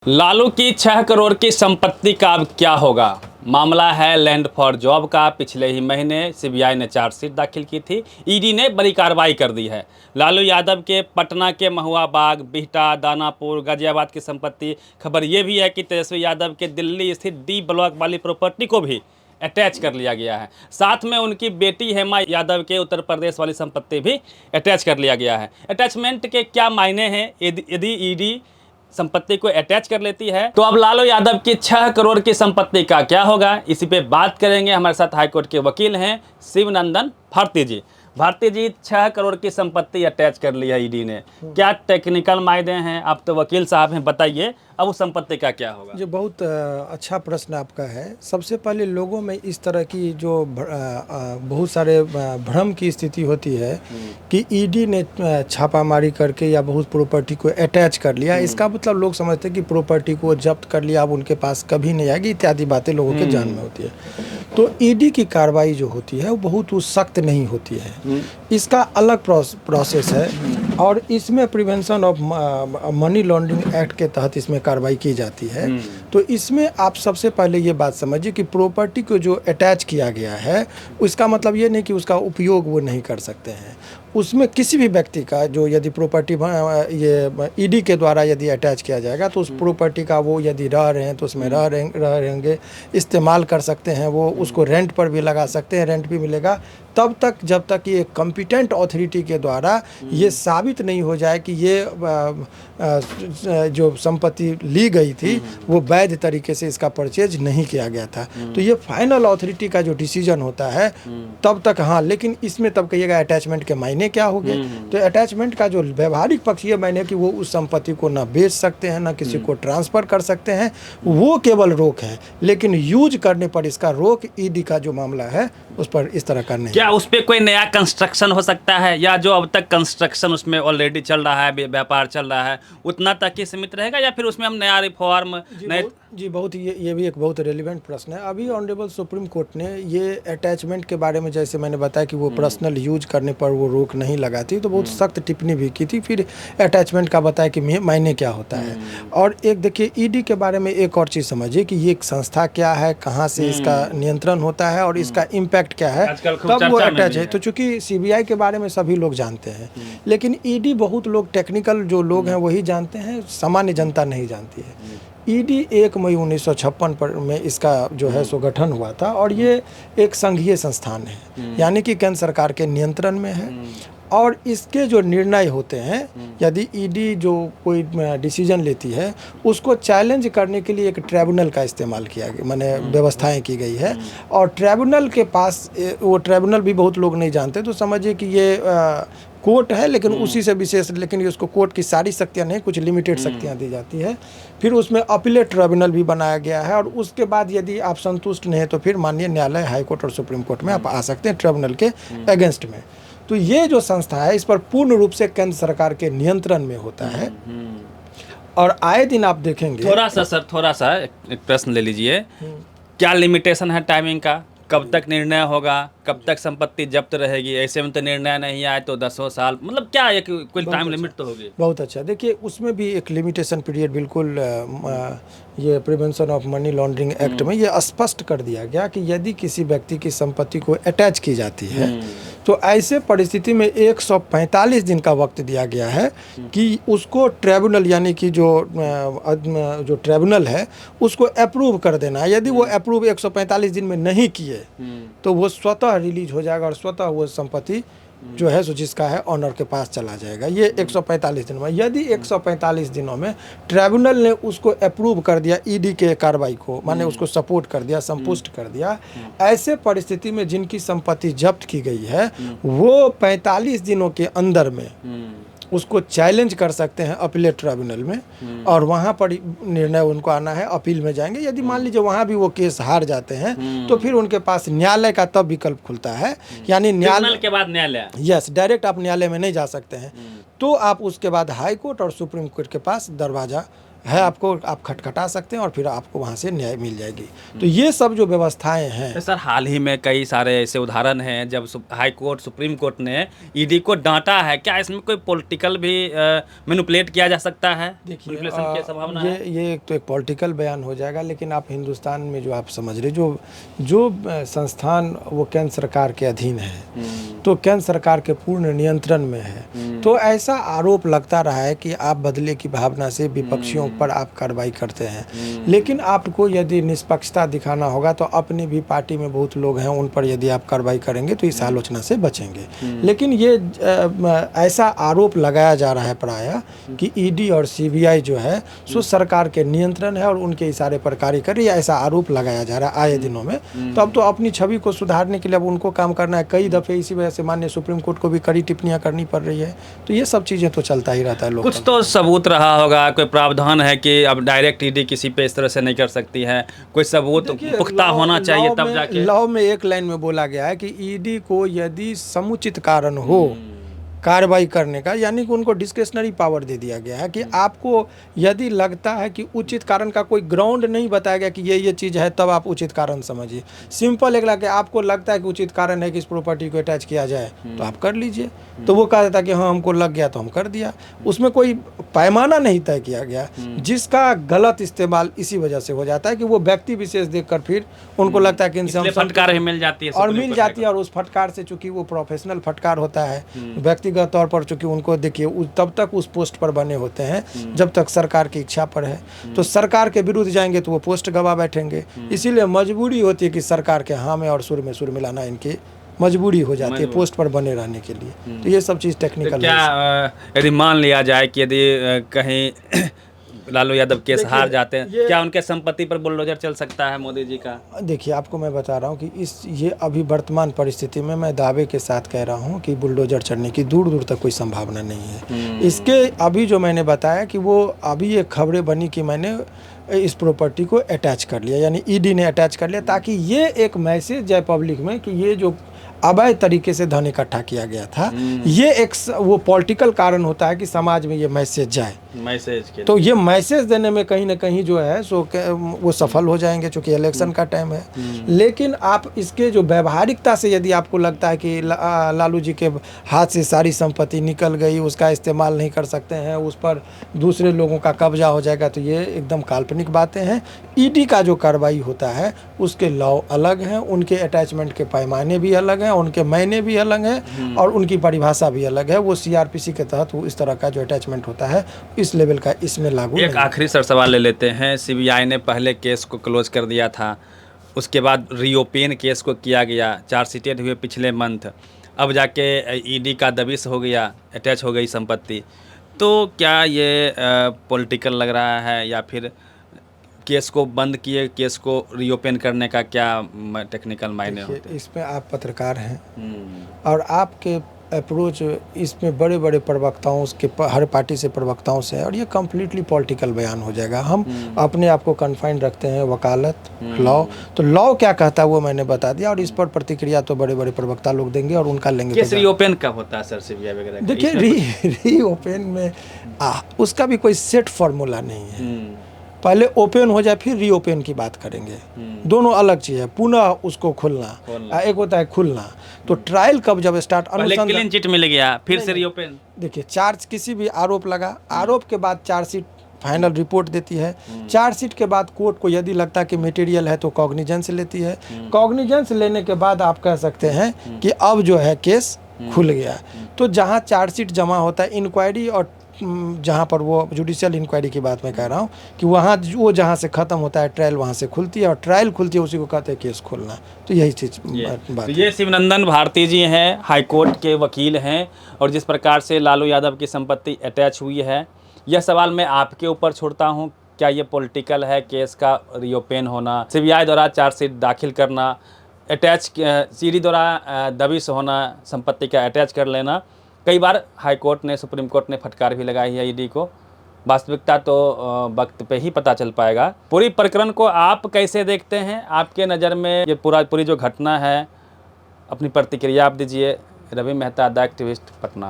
लालू की 6 करोड़ की संपत्ति का अब क्या होगा। मामला है लैंड फॉर जॉब का। पिछले ही महीने सीबीआई ने चार्जशीट दाखिल की थी। ईडी ने बड़ी कार्रवाई कर दी है। लालू यादव के पटना के महुआ बाग, बिहटा, दानापुर, गाजियाबाद की संपत्ति। खबर ये भी है कि तेजस्वी यादव के दिल्ली स्थित डी ब्लॉक वाली प्रॉपर्टी को भी अटैच कर लिया गया है। साथ में उनकी बेटी हेमा यादव के उत्तर प्रदेश वाली संपत्ति भी अटैच कर लिया गया है। अटैचमेंट के क्या मायने हैं यदि ईडी संपत्ति को अटैच कर लेती है तो अब लालू यादव की 6 करोड़ की संपत्ति का क्या होगा, इसी पे बात करेंगे। हमारे साथ हाईकोर्ट के वकील हैं शिवनंदन भारती जी। भारती जी, 6 करोड़ की संपत्ति अटैच कर ली है ईडी ने, क्या टेक्निकल मायने हैं? आप तो वकील साहब हैं, बताइए अब उस संपत्ति का क्या होगा। जो बहुत अच्छा प्रश्न आपका है। सबसे पहले लोगों में इस तरह की जो बहुत सारे भ्रम की स्थिति होती है कि ईडी ने छापामारी करके या बहुत प्रॉपर्टी को अटैच कर लिया, इसका मतलब लोग समझते हैं कि प्रॉपर्टी को जब्त कर लिया, अब उनके पास कभी नहीं आएगी, इत्यादि बातें लोगों के जान में होती है। तो ईडी की कार्रवाई जो होती है वो बहुत सख्त नहीं होती है, इसका अलग प्रोसेस है और इसमें prevention of money laundering act के तहत इसमें कार्रवाई की जाती है। तो इसमें आप सबसे पहले ये बात समझिए कि प्रॉपर्टी को जो अटैच किया गया है उसका मतलब ये नहीं कि उसका उपयोग वो नहीं कर सकते हैं। उसमें किसी भी व्यक्ति का जो यदि प्रॉपर्टी ये ईडी के द्वारा यदि अटैच किया जाएगा तो उस प्रॉपर्टी का वो यदि रह रहे हैं तो उसमें रह रहेंगे, इस्तेमाल कर सकते हैं, वो उसको रेंट पर भी लगा सकते हैं, रेंट भी मिलेगा तब तक जब तक ये कॉम्पिटेंट अथॉरिटी के द्वारा ये साबित नहीं हो जाए कि ये जो संपत्ति ली गई थी वो वैध तरीके से इसका परचेज नहीं किया गया था। तो ये फाइनल अथॉरिटी का जो डिसीजन होता है तब तक, हाँ, लेकिन इसमें तब कहिएगा अटैचमेंट के मायने क्या हो गए। तो अटैचमेंट का जो व्यवहारिक पक्ष ये मायने कि वो उस संपत्ति को ना बेच सकते हैं ना किसी को ट्रांसफर कर सकते हैं, वो केवल रोक है, लेकिन यूज करने पर इसका रोक ईडी का जो मामला है उस पर इस तरह का नहीं। क्या उस पर कोई नया कंस्ट्रक्शन हो सकता है या जो अब तक कंस्ट्रक्शन उसमें ऑलरेडी चल रहा है, व्यापार चल रहा है, उतना तक ही सीमित रहेगा या फिर उसमें हम नया रिफॉर्म नए? जी बहुत ये भी एक बहुत रेलिवेंट प्रश्न है। अभी ऑनरेबल सुप्रीम कोर्ट ने ये अटैचमेंट के बारे में, जैसे मैंने बताया कि वो पर्सनल यूज करने पर वो रोक नहीं लगाती, तो बहुत सख्त टिप्पणी भी की थी। फिर अटैचमेंट का बताया कि मायने क्या होता है। और एक देखिए ईडी के बारे में एक और चीज़ समझिए कि ये एक संस्था क्या है, कहाँ से इसका नियंत्रण होता है और इसका इम्पैक्ट क्या है, तब वो अटैच है। तो चूंकि सीबीआई के बारे में सभी लोग जानते हैं, लेकिन ईडी बहुत लोग टेक्निकल जो लोग हैं वही जानते हैं, सामान्य जनता नहीं जानती है। ईडी 1 मई 1956 पर में इसका जो है सो गठन हुआ था और ये एक संघीय संस्थान है, यानी कि केंद्र सरकार के नियंत्रण में है। और इसके जो निर्णय होते हैं, यदि ईडी जो कोई डिसीजन लेती है उसको चैलेंज करने के लिए एक ट्राइब्यूनल का इस्तेमाल किया गया, माने व्यवस्थाएं की गई है। और ट्राइब्यूनल के पास, वो ट्राइब्यूनल भी बहुत लोग नहीं जानते, तो समझिए कि ये कोर्ट है, लेकिन उसी से विशेष, लेकिन उसको कोर्ट की सारी शक्तियाँ नहीं, कुछ लिमिटेड शक्तियाँ दी जाती है। फिर उसमें अपीलेट ट्रिब्यूनल भी बनाया गया है और उसके बाद यदि आप संतुष्ट नहीं है तो फिर माननीय न्यायालय, हाई कोर्ट और सुप्रीम कोर्ट में आप आ सकते हैं ट्रिब्यूनल के अगेंस्ट में। तो ये जो संस्था है इस पर पूर्ण रूप से केंद्र सरकार के नियंत्रण में होता है। और आए दिन आप देखेंगे, थोड़ा सा एक प्रश्न ले लीजिए, क्या लिमिटेशन है टाइमिंग का? कब तक निर्णय होगा, कब तक संपत्ति जब्त रहेगी? ऐसे में तो निर्णय नहीं आए तो 10 साल, मतलब क्या एक कोई टाइम लिमिट तो होगी? बहुत अच्छा, देखिए उसमें भी एक लिमिटेशन पीरियड बिल्कुल ये prevention of money laundering act में ये स्पष्ट कर दिया गया कि यदि किसी व्यक्ति की संपत्ति को अटैच की जाती है तो ऐसे परिस्थिति में 145 दिन का वक्त दिया गया है कि उसको ट्राइब्यूनल, यानी कि जो ट्राइब्यूनल है उसको अप्रूव कर देना है। यदि वो अप्रूव 145 दिन में नहीं किए तो वो स्वतः रिलीज हो जाएगा और स्वतः वो संपत्ति जो है सो जिसका है ऑनर के पास चला जाएगा। ये 145 दिन में, यदि 145 दिनों में ट्राइब्यूनल ने उसको अप्रूव कर दिया ईडी के कार्रवाई को, माने उसको सपोर्ट कर दिया, संपुष्ट कर दिया, ऐसे परिस्थिति में जिनकी संपत्ति जब्त की गई है वो 45 दिनों के अंदर में उसको चैलेंज कर सकते हैं अपीलेट ट्रिब्यूनल में और वहाँ पर निर्णय उनको आना है, अपील में जाएंगे। यदि मान लीजिए वहाँ भी वो केस हार जाते हैं तो फिर उनके पास न्यायालय का तब विकल्प खुलता है, यानी न्यायालय के बाद न्यायालय, यस, डायरेक्ट आप न्यायालय में नहीं जा सकते हैं, तो आप उसके बाद हाई कोर्ट और सुप्रीम कोर्ट के पास दरवाज़ा है आपको, आप खटखटा सकते हैं और फिर आपको वहाँ से न्याय मिल जाएगी। तो ये सब जो व्यवस्थाएं हैं। तो सर हाल ही में कई सारे ऐसे उदाहरण हैं जब हाई कोर्ट सुप्रीम कोर्ट ने ईडी को डांटा है, क्या इसमें कोई पॉलिटिकल भी मैनिपुलेट किया जा सकता है? देखिए मैनिपुलेशन की संभावना है? ये तो एक पॉलिटिकल बयान हो जाएगा, लेकिन आप हिंदुस्तान में जो आप समझ रहे, जो संस्थान वो केंद्र सरकार के अधीन है, तो केंद्र सरकार के पूर्ण नियंत्रण में है, तो ऐसा आरोप लगता रहा है कि आप बदले की भावना से विपक्षियों पर आप कार्रवाई करते हैं। लेकिन आपको यदि निष्पक्षता दिखाना होगा तो अपनी भी पार्टी में बहुत लोग हैं, उन पर यदि आप कार्रवाई करेंगे तो इस आलोचना से बचेंगे। लेकिन ये ऐसा आरोप लगाया जा रहा है प्रायः कि ईडी और सीबीआई जो है सो सरकार के नियंत्रण है और उनके इशारे पर कार्य कर रही है, ऐसा आरोप लगाया जा रहा है आए दिनों में। तो अब तो अपनी छवि को सुधारने के लिए अब उनको काम करना है। कई दफ़े इसी वजह से माननीय सुप्रीम कोर्ट को भी कड़ी टिप्पणियां करनी पड़ रही है। तो ये सब चीज़ें तो चलता ही रहता है। लोग कुछ तो सबूत रहा होगा, कोई प्रावधान है कि अब डायरेक्ट ईडी किसी पे इस तरह से नहीं कर सकती है, कोई सबूत पुख्ता होना चाहिए तब जाके। लॉ में एक लाइन में बोला गया है कि ईडी को यदि समुचित कारण हो कार्रवाई करने का, यानी कि उनको डिस्क्रिशनरी पावर दे दिया गया है कि आपको यदि लगता है कि उचित कारण का कोई ग्राउंड नहीं बताया गया कि ये चीज़ है, तब आप उचित कारण समझिए। सिंपल एक लगा, आपको लगता है कि उचित कारण है कि इस प्रॉपर्टी को अटैच किया जाए तो आप कर लीजिए। तो वो कहा था कि हाँ हमको लग गया तो हम कर दिया, उसमें कोई पैमाना नहीं तय किया गया, जिसका गलत इस्तेमाल इसी वजह से हो जाता है कि वो व्यक्ति विशेष देखकर फिर उनको लगता है कि इनसे हम फटकार मिल जाती है और मिल जाती है, और उस फटकार से चूंकि वो प्रोफेशनल फटकार होता है, व्यक्तिगत तौर पर चूंकि उनको देखिए तब तक उस पोस्ट पर बने होते हैं जब तक सरकार की इच्छा पर है। तो सरकार के विरुद्ध जाएंगे तो वो पोस्ट गवा बैठेंगे, इसीलिए मजबूरी होती है कि सरकार के हाँ में और सुर में सुर मिलाना इनकी मजबूरी हो जाती है पोस्ट पर बने रहने के लिए। तो ये सब चीज़ टेक्निकल। तो क्या यदि मान लिया जाए कि यदि कहीं लालू यादव केस हार जाते हैं, क्या उनके संपत्ति पर बुलडोजर चल सकता है मोदी जी का? देखिए आपको मैं बता रहा हूँ कि ये अभी वर्तमान परिस्थिति में मैं दावे के साथ कह रहा हूँ कि बुलडोजर चढ़ने की दूर दूर तक कोई संभावना नहीं है। इसके अभी जो मैंने बताया कि वो अभी ये खबरें बनी कि मैंने इस प्रॉपर्टी को अटैच कर लिया, यानी ईडी ने अटैच कर लिया, ताकि ये एक मैसेज जाए पब्लिक में कि ये जो अवैध तरीके से धन इकट्ठा किया गया था, ये एक वो पॉलिटिकल कारण होता है कि समाज में ये मैसेज जाए। तो ये मैसेज देने में कहीं ना कहीं जो है सो वो सफल हो जाएंगे, चूँकि इलेक्शन का टाइम है। लेकिन आप इसके जो व्यवहारिकता से यदि आपको लगता है कि लालू जी के हाथ से सारी संपत्ति निकल गई, उसका इस्तेमाल नहीं कर सकते हैं, उस पर दूसरे लोगों का कब्जा हो जाएगा, तो ये एकदम काल्पनिक बातें हैं। ईडी का जो कार्रवाई होता है उसके लॉ अलग हैं, उनके अटैचमेंट के पैमाने भी अलग हैं, उनके महीने भी अलग हैं और उनकी परिभाषा भी अलग है। वो सीआरपीसी के तहत वो इस तरह का जो अटैचमेंट होता है इस लेवल का इसमें लागू एक आखिरी सर सवाल ले लेते हैं। सीबीआई ने पहले केस को क्लोज कर दिया था, उसके बाद रीओपन केस को किया गया, चार्जशीटेड हुए पिछले मंथ, अब जाके ईडी का दबिश हो गया, अटैच हो गई संपत्ति। तो क्या ये पॉलिटिकल लग रहा है या फिर केस को बंद किए केस को रीओपन करने का क्या टेक्निकल मायने होते हैं? इसमें आप पत्रकार हैं और आपके अप्रोच इसमें बड़े बड़े प्रवक्ताओं के हर पार्टी से प्रवक्ताओं से है, और ये कम्प्लीटली पॉलिटिकल बयान हो जाएगा। हम अपने आप को कन्फाइंड रखते हैं वकालत लॉ, तो लॉ क्या कहता है वो मैंने बता दिया, और इस पर प्रतिक्रिया तो बड़े बड़े प्रवक्ता लोग देंगे और उनका लेंगे। केस रीओपन कब होता है सर सीबीआई वगैरह? देखिए रीओपन में उसका भी कोई सेट फॉर्मूला नहीं है। पहले ओपन हो जाए फिर रीओपन की बात करेंगे, दोनों अलग चीज़ है। पुनः उसको खोलना एक होता है खुलना। तो ट्रायल कब जब स्टार्ट, क्लीन चिट मिल गया फिर से रीओपन। देखिए चार्ज किसी भी आरोप लगा, आरोप के बाद चार्जशीट फाइनल रिपोर्ट देती है, चार्जशीट के बाद कोर्ट को यदि लगता है कि मटेरियल है तो कॉग्निजेंस लेती है, कॉग्निजेंस लेने के बाद आप कह सकते हैं कि अब जो है केस खुल गया। तो जहाँ चार्जशीट जमा होता है, इंक्वायरी और जहाँ पर वो जुडिशियल इंक्वायरी की बात मैं कह रहा हूँ कि वहाँ वो जहाँ से ख़त्म होता है ट्रायल वहाँ से खुलती है, और ट्रायल खुलती है उसी को कहते हैं केस खोलना। तो यही चीज़ बात तो ये शिवनंदन भारती जी हैं, हाई कोर्ट के वकील हैं, और जिस प्रकार से लालू यादव की संपत्ति अटैच हुई है, यह सवाल मैं आपके ऊपर छोड़ता हूँ। क्या ये पॉलिटिकल है केस का रीओपन होना, सीबीआई द्वारा चार्जशीट दाखिल करना, अटैच सीडी द्वारा दबिश होना, संपत्ति का अटैच कर लेना? कई बार हाई कोर्ट ने, सुप्रीम कोर्ट ने फटकार भी लगाई है ईडी को। वास्तविकता तो वक्त पे ही पता चल पाएगा। पूरी प्रकरण को आप कैसे देखते हैं? आपके नज़र में ये पूरी जो घटना है, अपनी प्रतिक्रिया आप दीजिए। Ravi Mehta, the activist, Patna.